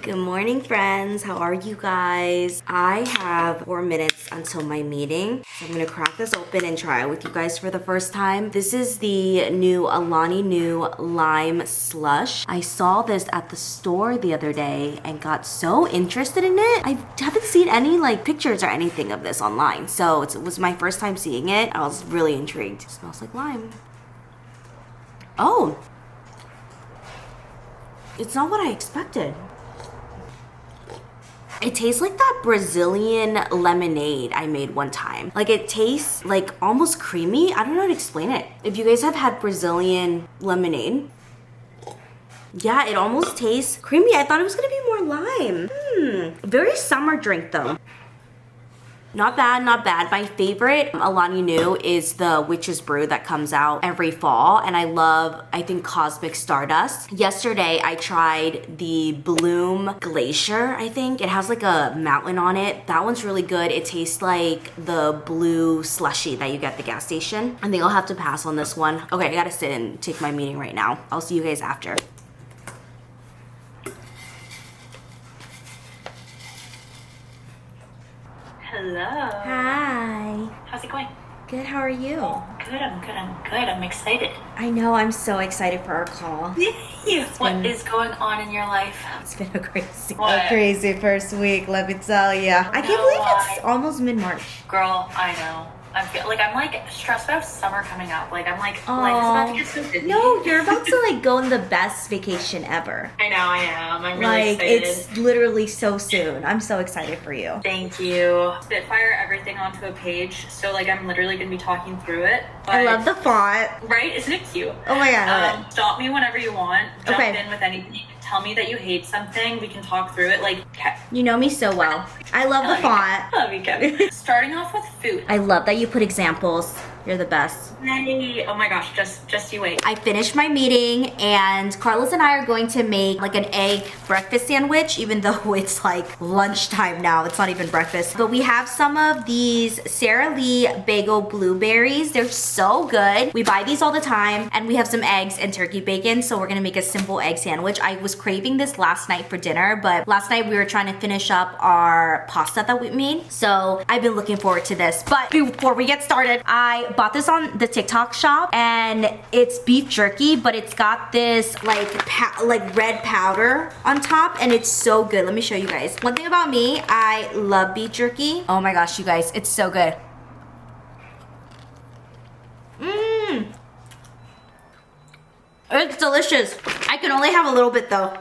Good morning, friends. How are you guys? I have 4 minutes until my meeting. So I'm gonna crack this open and try it with you guys for the first time. This is the new Alani Nu Lime Slush. I saw this at the store the other day and got so interested in it. I haven't seen any like pictures or anything of this online. So it was my first time seeing it. I was really intrigued. It smells like lime. Oh. It's not what I expected. It tastes like that Brazilian lemonade I made one time. Like it tastes like almost creamy. I don't know how to explain it. If you guys have had Brazilian lemonade, yeah, it almost tastes creamy. I thought it was gonna be more lime. Very summer drink though. Not bad, not bad. My favorite Alani Nu is the Witch's Brew that comes out every fall. And I love, I think, Cosmic Stardust. Yesterday, I tried the Bloom Glacier, I think. It has like a mountain on it. That one's really good. It tastes like the blue slushy that you get at the gas station. I think I'll have to pass on this one. Okay, I gotta sit and take my meeting right now. I'll see you guys after. Hello. Hi. How's it going? Good, how are you? Good, I'm good. I'm excited. I know, I'm so excited for our call. Yay! What is going on in your life? It's been a crazy, What? crazy first week, let me tell you. I can't believe it's almost mid-March. Girl, I know. I'm stressed about summer coming up. Life is about to get so busy. No, you're about to like go on the best vacation ever. I know, I am. I'm really Like, excited. it's literally so soon. I'm so excited for you. Thank you. Spitfire everything onto a page, so I'm literally gonna be talking through it. I love the font. Right? Isn't it cute? Oh my god, I love it. Stop me whenever you want. Jump Okay. in with anything. Tell me that you hate something. We can talk through it. You know me so well. I love the font. I love you, Kevin. Starting off with food. I love that you put examples. You're the best. Hey, oh my gosh, just you wait. I finished my meeting and Carlos and I are going to make like an egg breakfast sandwich, even though it's like lunchtime now. It's not even breakfast. But we have some of these Sara Lee bagel blueberries. They're so good. We buy these all the time, and we have some eggs and turkey bacon. So we're gonna make a simple egg sandwich. I was craving this last night for dinner, but last night we were trying to finish up our pasta that we made. So I've been looking forward to this. But before we get started, I bought this on the TikTok shop, and it's beef jerky, but it's got this like red powder on top, and it's so good. Let me show you guys. One thing about me, I love beef jerky. Oh my gosh, you guys, it's so good. It's delicious. I can only have a little bit though.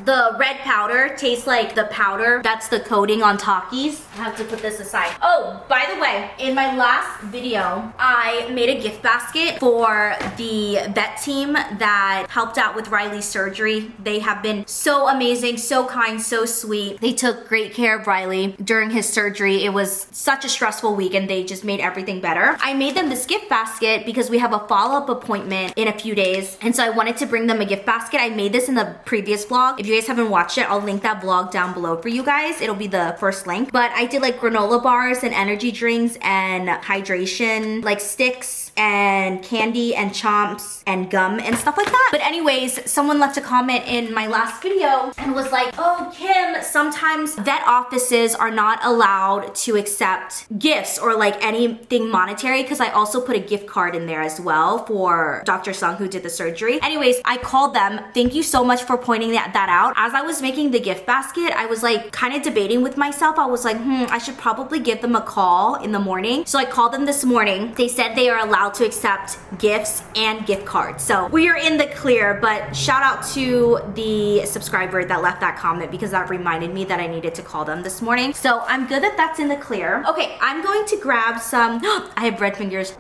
The red powder tastes like the powder that's the coating on Takis. I have to put this aside. Oh, by the way, in my last video, I made a gift basket for the vet team that helped out with Riley's surgery. They have been so amazing, so kind, so sweet. They took great care of Riley during his surgery. It was such a stressful week, and they just made everything better. I made them this gift basket because we have a follow-up appointment in a few days, and so I wanted to bring them a gift basket. I made this in the previous vlog. If you guys haven't watched it, I'll link that vlog down below for you guys. It'll be the first link. But I did like granola bars and energy drinks and hydration like sticks and candy and chomps and gum and stuff like that. But anyways, someone left a comment in my last video and was like, oh, Kim, sometimes vet offices are not allowed to accept gifts or like anything monetary, because I also put a gift card in there as well for Dr. Sung, who did the surgery. Anyways, I called them. Thank you so much for pointing that out. As I was making the gift basket, I was like kind of debating with myself. I was like, I should probably give them a call in the morning. So I called them this morning. They said they are allowed to accept gifts and gift cards. So we are in the clear, but shout out to the subscriber that left that comment, because that reminded me that I needed to call them this morning. So I'm good that that's in the clear. Okay, I'm going to grab some, I have bread fingers.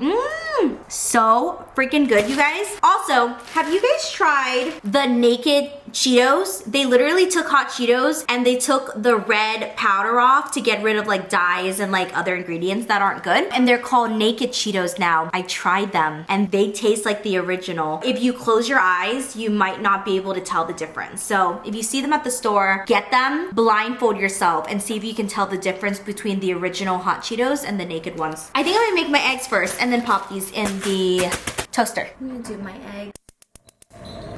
So freaking good, you guys. Also, have you guys tried the Naked Cheetos? They literally took hot Cheetos and they took the red powder off to get rid of like dyes and like other ingredients that aren't good. And they're called Naked Cheetos now. I tried them and they taste like the original. If you close your eyes, you might not be able to tell the difference. So if you see them at the store, get them, blindfold yourself and see if you can tell the difference between the original hot Cheetos and the naked ones. I think I'm gonna make my eggs first and then pop these in the toaster. I'm gonna do my eggs.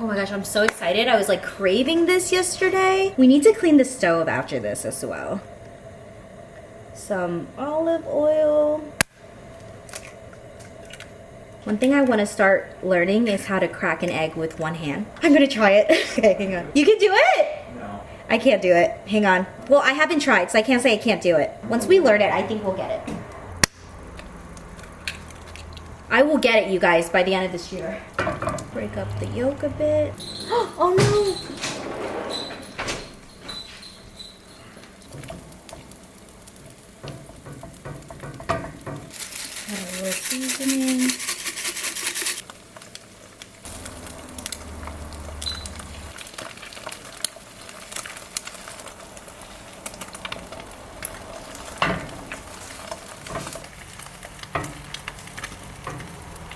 Oh my gosh, I'm so excited. I was like craving this yesterday. We need to clean the stove after this as well. Some olive oil. One thing I want to start learning is how to crack an egg with one hand. I'm gonna try it. Okay, hang on. You can do it? No. I can't do it. Hang on. Well, I haven't tried, so I can't say I can't do it. Once we learn it, I think we'll get it. I will get it, you guys, by the end of this year. Break up the yolk a bit. Oh no! Add a little seasoning.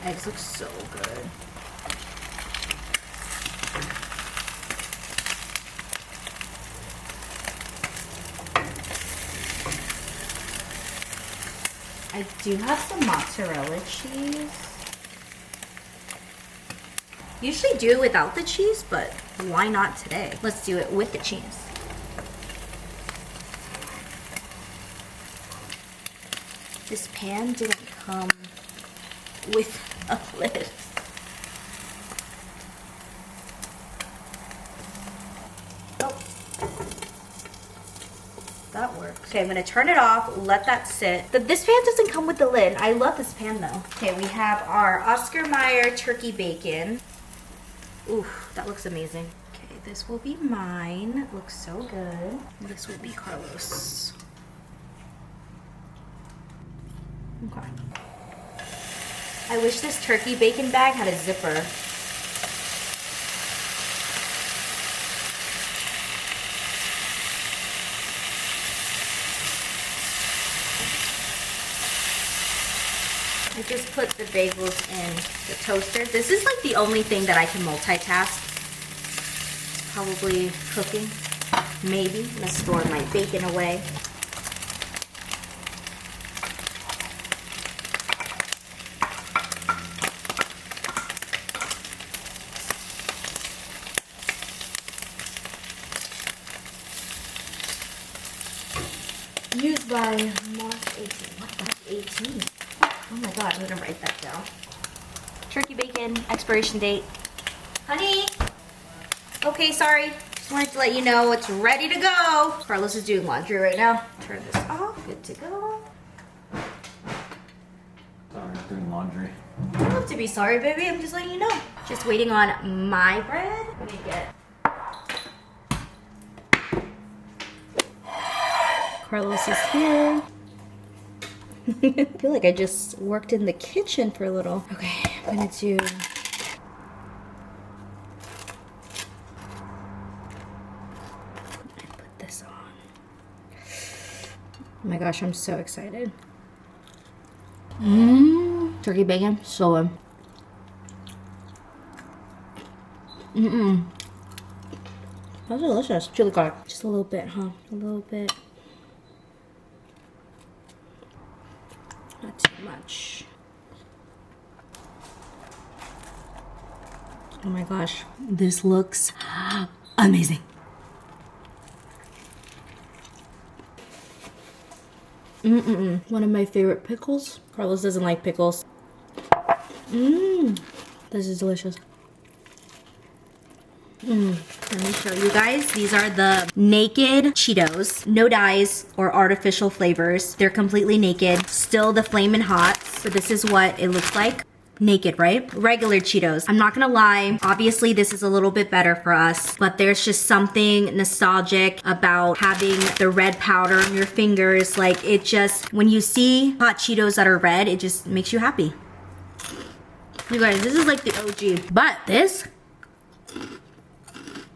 Eggs look so good. I do have some mozzarella cheese. Usually do it without the cheese, but why not today? Let's do it with the cheese. This pan didn't come with a lid. Oh. That works. Okay, I'm gonna turn it off, let that sit. This pan doesn't come with the lid. I love this pan though. Okay, we have our Oscar Mayer turkey bacon. Ooh, that looks amazing. Okay, this will be mine. It looks so good. This will be Carlos. Okay. I wish this turkey bacon bag had a zipper. I just put the bagels in the toaster. This is like the only thing that I can multitask. Probably cooking. Maybe. I'm gonna store my bacon away. Used by March 18. What? March 18? Oh my god, I'm gonna write that down. Turkey bacon, expiration date. Honey! Okay, sorry. Just wanted to let you know it's ready to go. Carlos is doing laundry right now. Turn this off. Good to go. Sorry, I'm doing laundry. You don't have to be sorry, baby. I'm just letting you know. Just waiting on my bread. Let me get... Carlos is here. I feel like I just worked in the kitchen for a little. Okay, I'm gonna do... put this on. Oh my gosh, I'm so excited. Turkey bacon, so good. That's delicious. Chili garlic. Just a little bit, huh? A little bit. Not too much. Oh my gosh, this looks amazing. One of my favorite pickles. Carlos doesn't like pickles. This is delicious. Let me show you guys. These are the naked Cheetos. No dyes or artificial flavors. They're completely naked. Still the flamin' hot. So this is what it looks like. Naked, right? Regular Cheetos. I'm not gonna lie. Obviously, this is a little bit better for us, but there's just something nostalgic about having the red powder on your fingers. Like, it just, when you see hot Cheetos that are red, it just makes you happy. You guys, this is like the OG. But this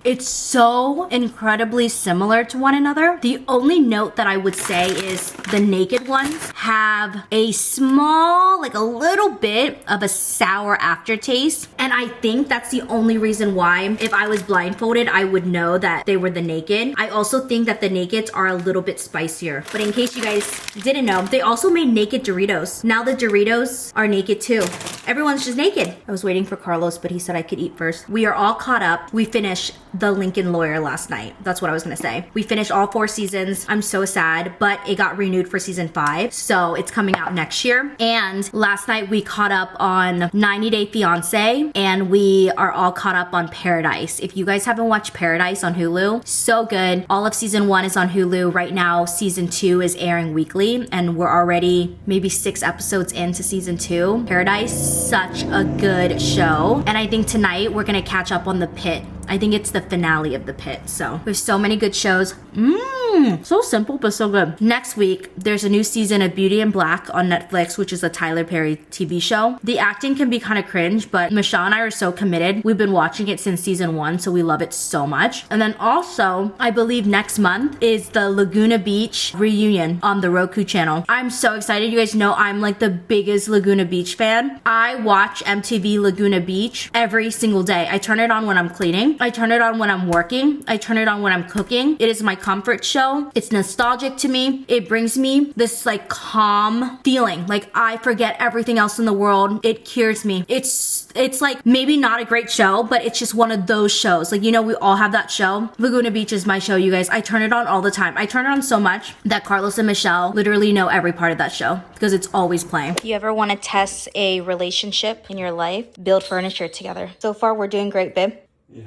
It's so incredibly similar to one another. The only note that I would say is the naked ones have a small, like a little bit of a sour aftertaste. And I think that's the only reason why, if I was blindfolded, I would know that they were the naked. I also think that the nakeds are a little bit spicier. But in case you guys didn't know, they also made naked Doritos. Now the Doritos are naked too. Everyone's just naked. I was waiting for Carlos, but he said I could eat first. We are all caught up. We finished The Lincoln Lawyer last night. That's what I was gonna say. We finished all 4 seasons. I'm so sad, but it got renewed for season 5. So it's coming out next year. And last night we caught up on 90 Day Fiancé, and we are all caught up on Paradise. If you guys haven't watched Paradise on Hulu, so good. All of season 1 is on Hulu. Right now, season 2 is airing weekly, and we're already maybe 6 episodes into season 2. Paradise, such a good show. And I think tonight we're gonna catch up on The Pit. I think it's the finale of The Pit. So there's so many good shows. So simple, but so good. Next week, there's a new season of Beauty in Black on Netflix, which is a Tyler Perry TV show. The acting can be kind of cringe, but Michelle and I are so committed. We've been watching it since season 1, so we love it so much. And then also, I believe next month is the Laguna Beach reunion on the Roku channel. I'm so excited. You guys know I'm like the biggest Laguna Beach fan. I watch MTV Laguna Beach every single day. I turn it on when I'm cleaning. I turn it on when I'm working. I turn it on when I'm cooking. It is my comfort show. It's nostalgic to me. It brings me this like calm feeling. Like I forget everything else in the world. It cures me. It's like maybe not a great show, but it's just one of those shows. Like, you know, we all have that show. Laguna Beach is my show, you guys. I turn it on all the time. I turn it on so much that Carlos and Michelle literally know every part of that show because it's always playing. You ever want to test a relationship in your life? Build furniture together. So far, we're doing great, babe. Yeah.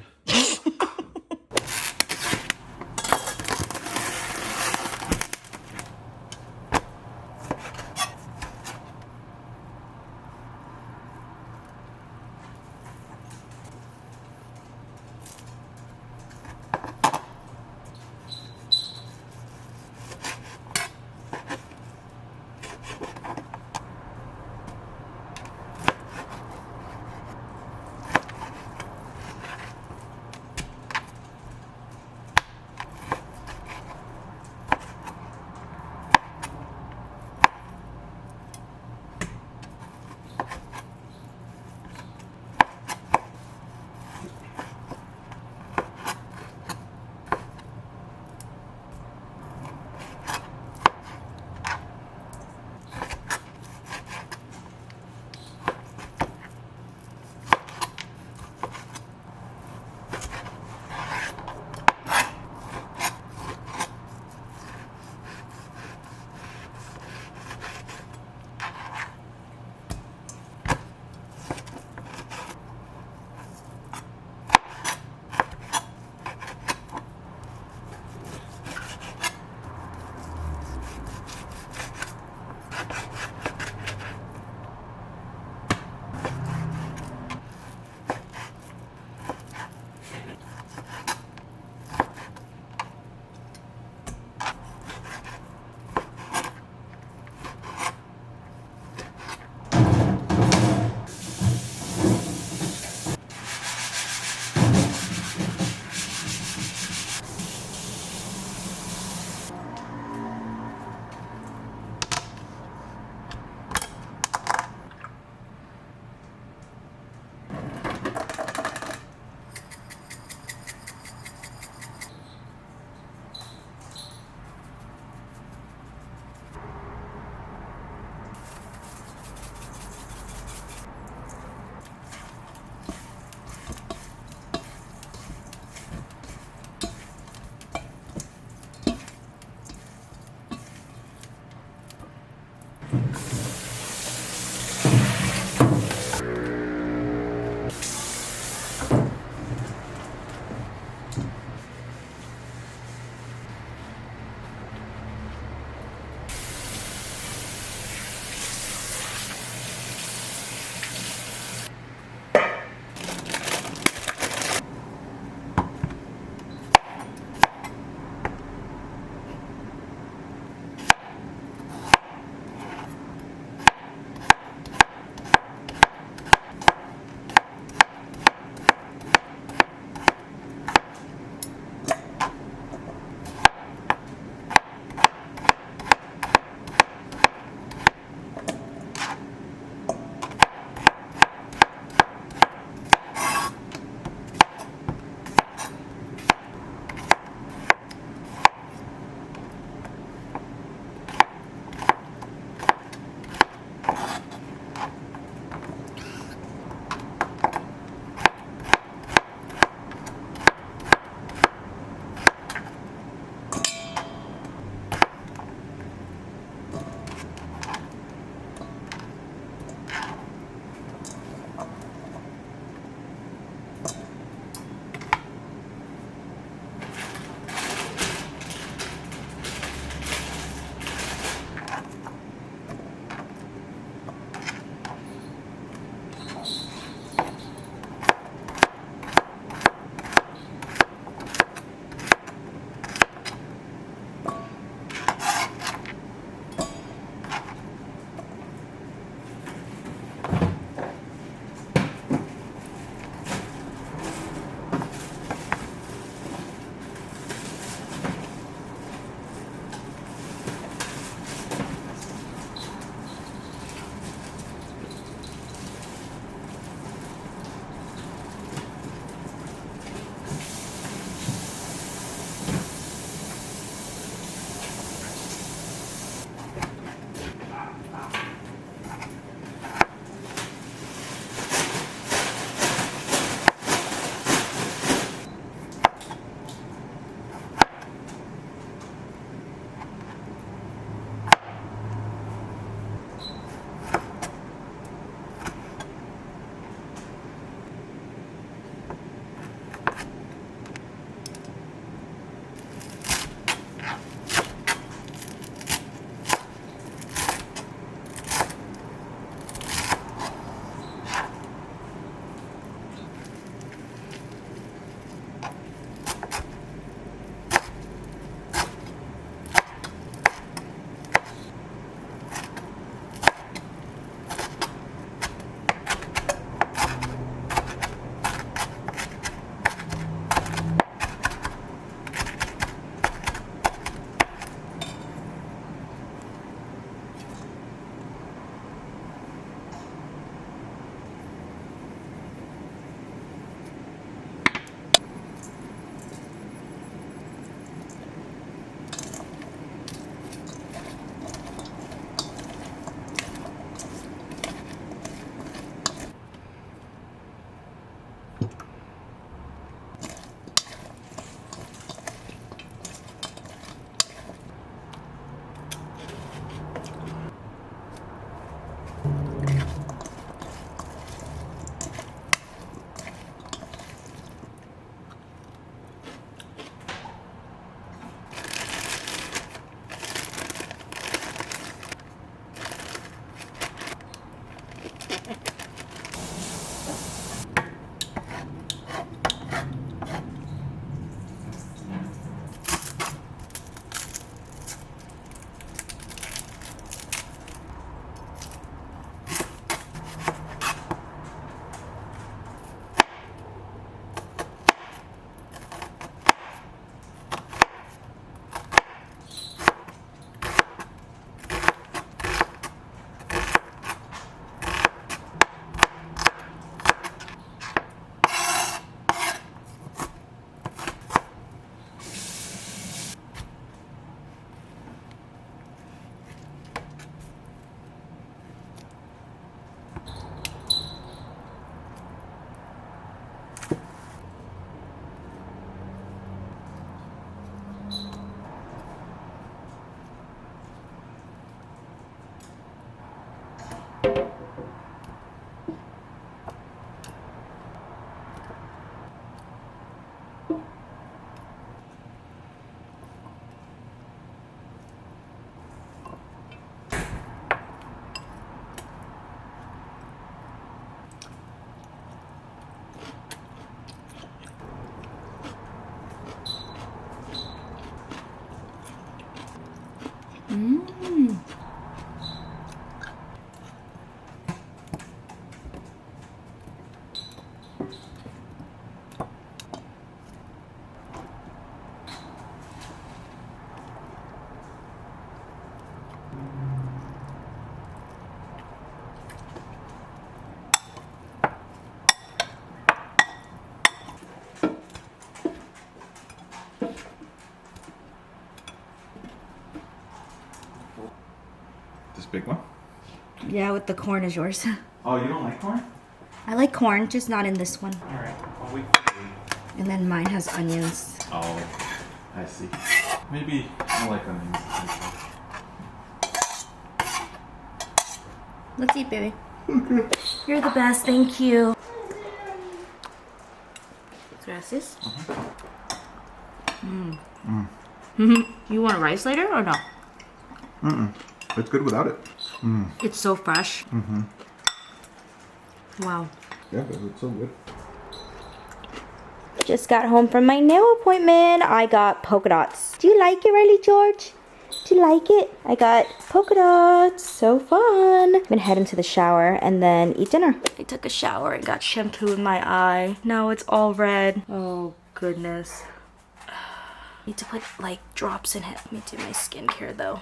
Mmm. This big one? Yeah, with the corn is yours. Oh, you don't like corn? I like corn, just not in this one. Alright, I'll wait. And then mine has onions. Oh, I see. Maybe I like onions. Let's eat, baby. You're the best, thank you. Gracias. You want rice later or no? It's good without it. It's so fresh. Wow. Yeah, but it's so good. Just got home from my nail appointment. I got polka dots. Do you like it, Riley George? Do you like it? I got polka dots. So fun. I'm gonna head into the shower and then eat dinner. I took a shower and got shampoo in my eye. Now it's all red. Oh, goodness. Need to put like drops in it. Let me do my skincare though.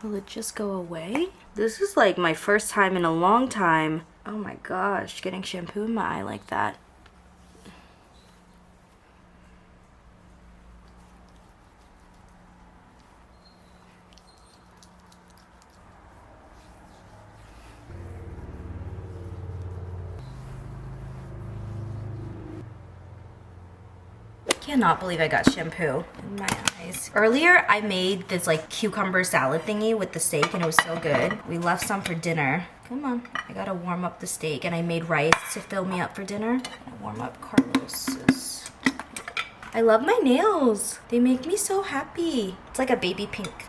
Will it just go away? This is like my first time in a long time. Oh my gosh, getting shampoo in my eye like that. Cannot believe I got shampoo in my eyes. Earlier, I made this like cucumber salad thingy with the steak and it was so good. We left some for dinner. Come on, I gotta warm up the steak and I made rice to fill me up for dinner. I warm up Carlos's. I love my nails. They make me so happy. It's like a baby pink.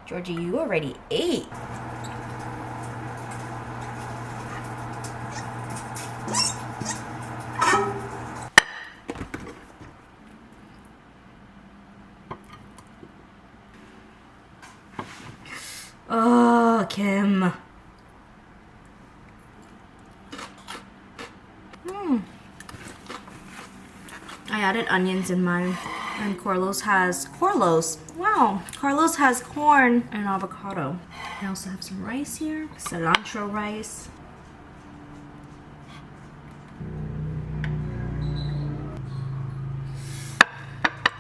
Georgie, you already ate. Oh, Kim. I added onions in mine. And Carlos has wow. Carlos has corn and avocado. I also have some rice here. Cilantro rice.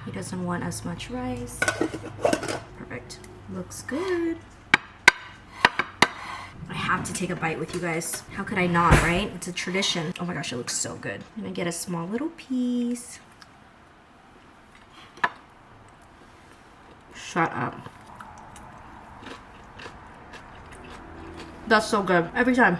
He doesn't want as much rice. Perfect. Looks good. I have to take a bite with you guys. How could I not, right? It's a tradition. Oh my gosh, it looks so good. I'm gonna get a small little piece. Shut up. That's so good. Every time.